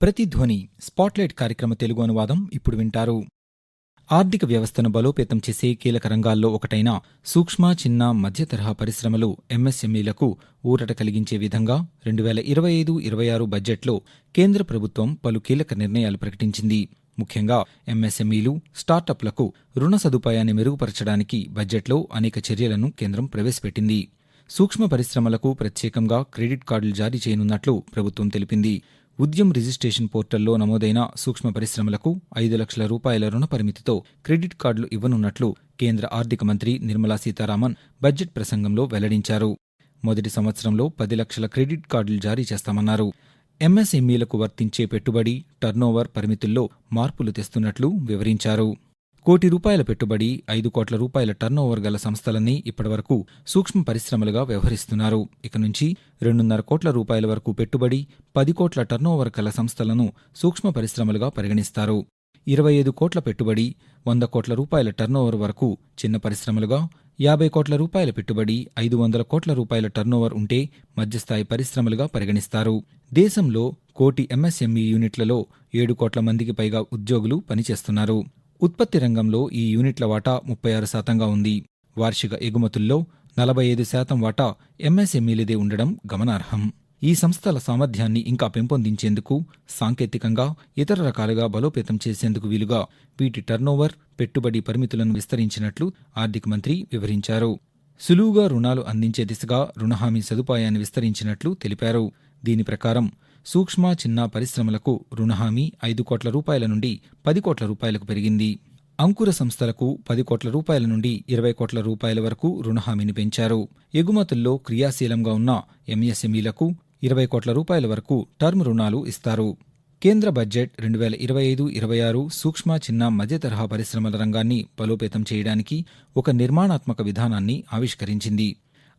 ప్రతిధ్వని spotlight కార్యక్రమ తెలుగు అనువాదం ఇప్పుడు వింటారు. ఆర్థిక వ్యవస్థను బలోపేతం చేసే కీలక రంగాల్లో ఒకటైన సూక్ష్మ, చిన్న, మధ్య తరహా పరిశ్రమలు ఎంఎస్ఎంఈలకు ఊరట కలిగించే విధంగా 2025-26 బడ్జెట్లో కేంద్ర ప్రభుత్వం పలు కీలక నిర్ణయాలు ప్రకటించింది. ముఖ్యంగా ఎంఎస్ఎంఈలు, స్టార్టప్లకు రుణ సదుపాయాన్ని మెరుగుపరచడానికి బడ్జెట్లో అనేక చర్యలను కేంద్రం ప్రవేశపెట్టింది. సూక్ష్మ పరిశ్రమలకు ప్రత్యేకంగా క్రెడిట్ కార్డులు జారీ చేయనున్నట్లు ప్రభుత్వం తెలిపింది. ఉద్యమ్ రిజిస్ట్రేషన్ పోర్టల్లో నమోదైన సూక్ష్మ పరిశ్రమలకు 5 లక్షల రూపాయల రుణ పరిమితితో క్రెడిట్ కార్డులు ఇవ్వనున్నట్లు కేంద్ర ఆర్థిక మంత్రి నిర్మలా సీతారామన్ బడ్జెట్ ప్రసంగంలో వెల్లడించారు. మొదటి సంవత్సరంలో 10 లక్షల క్రెడిట్ కార్డులు జారీ చేస్తామన్నారు. ఎంఎస్ఎంఈలకు వర్తించే పెట్టుబడి, టర్నోవర్ పరిమితుల్లో మార్పులు తెస్తున్నట్లు వివరించారు. ₹1 కోటి పెట్టుబడి, 5 కోట్ల రూపాయల టర్నోవర్ గల సంస్థలన్నీ ఇప్పటివరకు సూక్ష్మ పరిశ్రమలుగా వ్యవహరిస్తున్నారు. ఇక నుంచి 2.5 కోట్ల రూపాయల వరకు పెట్టుబడి, 10 కోట్ల టర్నోవర్ గల సంస్థలను సూక్ష్మ పరిశ్రమలుగా పరిగణిస్తారు. 25 కోట్ల పెట్టుబడి, 100 కోట్ల రూపాయల టర్నోవర్ వరకు చిన్న పరిశ్రమలుగా, 50 కోట్ల రూపాయల పెట్టుబడి, 500 కోట్ల రూపాయల టర్నోవర్ ఉంటే మధ్యస్థాయి పరిశ్రమలుగా పరిగణిస్తారు. దేశంలో 1 కోటి ఎంఎస్ఎంఈ యూనిట్లలో 7 కోట్ల మందికి పైగా ఉద్యోగులు పనిచేస్తున్నారు. ఉత్పత్తి రంగంలో ఈ యూనిట్ల వాటా 36% ఉంది. వార్షిక ఎగుమతుల్లో 45% వాటా ఎంఎస్ఎంఈలదే ఉండడం గమనార్హం. ఈ సంస్థల సామర్థ్యాన్ని ఇంకా పెంపొందించేందుకు, సాంకేతికంగా ఇతర రకాలుగా బలోపేతం చేసేందుకు వీలుగా వీటి టర్నోవర్, పెట్టుబడి పరిమితులను విస్తరించినట్లు ఆర్థిక మంత్రి వివరించారు. సులువుగా రుణాలు అందించే దిశగా రుణహామీ సదుపాయాన్ని విస్తరించినట్లు తెలిపారు. దీని ప్రకారం సూక్ష్మ, చిన్న పరిశ్రమలకు రుణహామీ 5 కోట్ల రూపాయల నుండి 10 కోట్ల రూపాయలకు పెరిగింది. అంకుర సంస్థలకు 10 కోట్ల రూపాయల నుండి 20 కోట్ల రూపాయల వరకు రుణహామీని పెంచారు. ఎగుమతుల్లో క్రియాశీలంగా ఉన్న ఎంఎస్ఎంఈలకు 20 కోట్ల రూపాయల వరకు టర్మ్ రుణాలు ఇస్తారు. కేంద్ర బడ్జెట్ 2025-26 సూక్ష్మ, చిన్న, మధ్య తరహా పరిశ్రమల రంగాన్ని బలోపేతం చేయడానికి ఒక నిర్మాణాత్మక విధానాన్ని ఆవిష్కరించింది.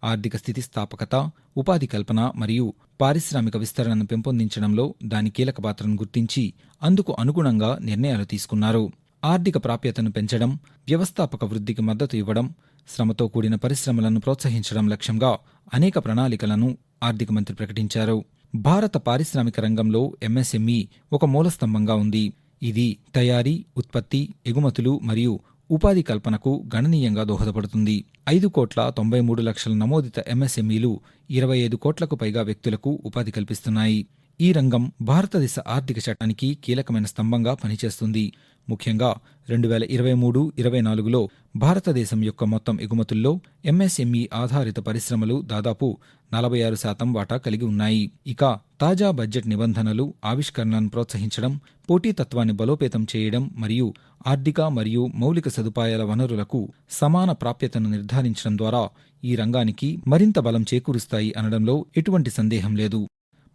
ఆర్థిక స్థితిస్థాపకత, ఉపాధి కల్పన మరియు పారిశ్రామిక విస్తరణను పెంపొందించడంలో దాని కీలక పాత్రను గుర్తించి అందుకు అనుగుణంగా నిర్ణయాలు తీసుకున్నారు. ఆర్థిక ప్రాప్యతను పెంచడం, వ్యవస్థాపక వృద్ధికి మద్దతు ఇవ్వడం, శ్రమతో కూడిన పరిశ్రమలను ప్రోత్సహించడం లక్ష్యంగా అనేక ప్రణాళికలను ఆర్థిక మంత్రి ప్రకటించారు. భారత పారిశ్రామిక రంగంలో ఎంఎస్ఎంఈ ఒక మూలస్తంభంగా ఉంది. ఇది తయారీ, ఉత్పత్తి, ఎగుమతులు మరియు ఉపాధి కల్పనకు గణనీయంగా దోహదపడుతుంది. 5,93,00,000 నమోదిత ఎంఎస్ఎంఈలు 25 కోట్లకు పైగా వ్యక్తులకు ఉపాధి కల్పిస్తున్నాయి. ఈ రంగం భారతదేశ ఆర్థిక చట్టానికి కీలకమైన స్తంభంగా పనిచేస్తుంది. ముఖ్యంగా 2023-24లో భారతదేశం యొక్క మొత్తం ఎగుమతుల్లో ఎంఎస్ఎంఈ ఆధారిత పరిశ్రమలు దాదాపు 46% వాటా కలిగి ఉన్నాయి. ఇక తాజా బడ్జెట్ నిబంధనలు ఆవిష్కరణలను ప్రోత్సహించడం, పోటీతత్వాన్ని బలోపేతం చేయడం మరియు ఆర్థిక మరియు మౌలిక సదుపాయాల వనరులకు సమాన ప్రాప్యతను నిర్ధారించడం ద్వారా ఈ రంగానికి మరింత బలం చేకూరుస్తాయి అనడంలో ఎటువంటి సందేహం లేదు.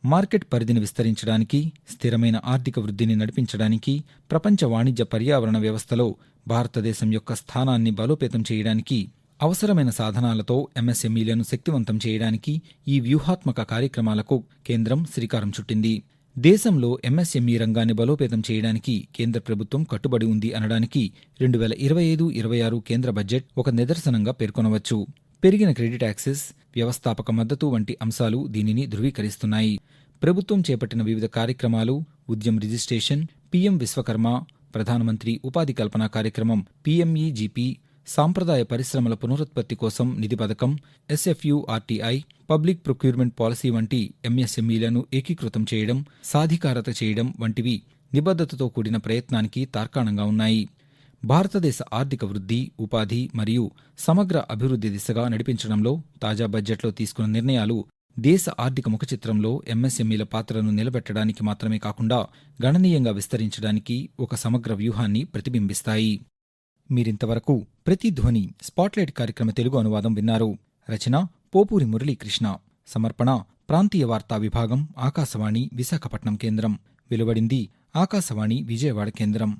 మార్కెట్ పరిధిని విస్తరించడానికి, స్థిరమైన ఆర్థిక వృద్ధిని నడిపించడానికి, ప్రపంచ వాణిజ్య పర్యావరణ వ్యవస్థలో భారతదేశం యొక్క స్థానాన్ని బలోపేతం చేయడానికి, అవసరమైన సాధనాలతో ఎంఎస్ఎంఈలను శక్తివంతం చేయడానికి ఈ వ్యూహాత్మక కార్యక్రమాలకు కేంద్రం శ్రీకారం చుట్టింది. దేశంలో ఎంఎస్ఎంఈ రంగాన్ని బలోపేతం చేయడానికి కేంద్ర ప్రభుత్వం కట్టుబడి ఉంది అనడానికి 2025-26 కేంద్ర బడ్జెట్ ఒక నిదర్శనంగా పేర్కొనవచ్చు. పెరిగిన క్రెడిట్ యాక్సెస్, వ్యవస్థాపక మద్దతు వంటి అంశాలు దీనిని ధృవీకరిస్తున్నాయి. ప్రభుత్వం చేపట్టిన వివిధ కార్యక్రమాలు, ఉద్యమ్ రిజిస్ట్రేషన్, పీఎం విశ్వకర్మ, ప్రధానమంత్రి ఉపాధి కల్పన కార్యక్రమం పీఎంఈజీపీ, సాంప్రదాయ పరిశ్రమల పునరుత్పత్తి కోసం నిధి పథకం, ఎస్ఎఫ్యుఆర్టీఐ, పబ్లిక్ ప్రొక్యూర్మెంట్ పాలసీ వంటి ఎంఎస్ఎంఈలను ఏకీకృతం చేయడం, సాధికారత చేయడం వంటివి నిబద్ధతతో కూడిన ప్రయత్నానికి తార్కాణంగా ఉన్నాయి. భారతదేశ ఆర్థిక వృద్ధి, ఉపాధి మరియు సమగ్ర అభివృద్ధి దిశగా నడిపించడంలో తాజా బడ్జెట్లో తీసుకున్న నిర్ణయాలు దేశ ఆర్థిక ముఖచిత్రంలో ఎంఎస్ఎంఈల పాత్రను నిలబెట్టడానికి మాత్రమే కాకుండా గణనీయంగా విస్తరించడానికి ఒక సమగ్ర వ్యూహాన్ని ప్రతిబింబిస్తాయి. మీరింతవరకు ప్రతిధ్వని స్పాట్లైట్ కార్యక్రమ తెలుగు అనువాదం విన్నారు. రచన పోపూరి మురళీకృష్ణ. సమర్పణ ప్రాంతీయ వార్తా విభాగం, ఆకాశవాణి విశాఖపట్నం కేంద్రం. వెలువడింది ఆకాశవాణి విజయవాడ కేంద్రం.